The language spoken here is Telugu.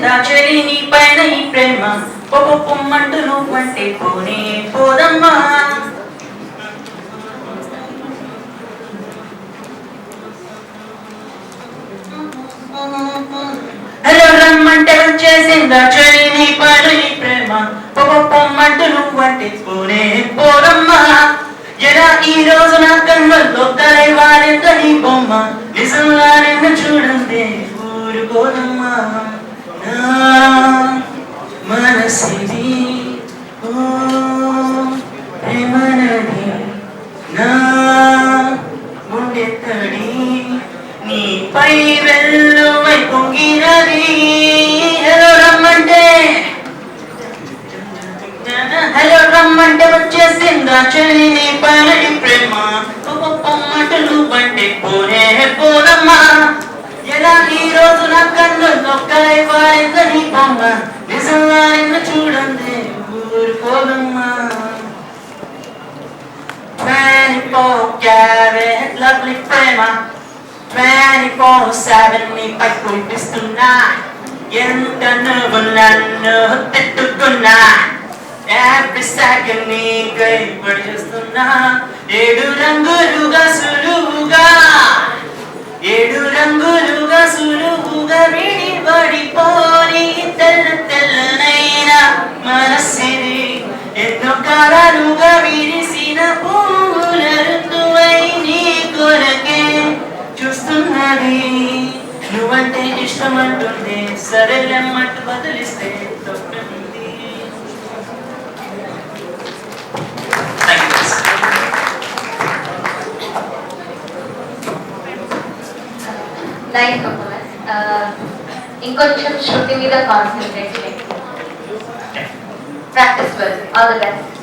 వచ్చేసిందా చెలి నీ పైన ఈ ప్రేమ పొమ్మంటూ నువ్వంటే పోనే పోదమ్మా. హలో రమ్మంటే వచ్చేసిందా చెలి నీ పైన ఈ ప్రేమ పొమ్మంటూ నువ్వంటే పోనే పోదమ్మా. ఎలా ఈ రోజు నా కన్నుల్లో కలై వారింత నీ బొమ్మ నిజంగా నిన్ను చూడండి ఊరుకోదమ్మా. మనసిది ప్రేమనది నా గుండెత్తడి నీపై వెల్లువై పొంగినది. హలో రమ్మంటే వచ్చేసిందా చెలి నీ పైన ప్రేమ పొమ్మంటూ నువ్వంటే పోనే పోదమ్మా. ఎలా ఈ రోజు నా కన్నుల్లో కలై వారింత నీ బొమ్మ నిజంగా నిన్ను చూడండి ఊరుకోదమ్మా. 24 karat lovely ప్రేమ 24/7 నీపై కురిపిస్తున్నా. ఎంత నువ్వు నన్ను తిట్టుకున్నా every second నీకై పడిచేస్తున్నా. 7 రంగులుగా సులువుగా 7 రంగులుగా సులువుగా విడిపడిపోని తెల్ల తెల్లనైనా మనసిది ఎన్నో కాలాలుగా విరిసిన పూల ఋతువై నీ కొరకే చూస్తున్నది. నువ్వంటే ఇష్టమంటుంది సరేలమ్మంటూ బదిలిస్తే తప్పేముంది. Nice performance. ఇంకొంచెం శృతి మీద కాన్సన్ట్రేట్ చేయండి. Practice well. All the best.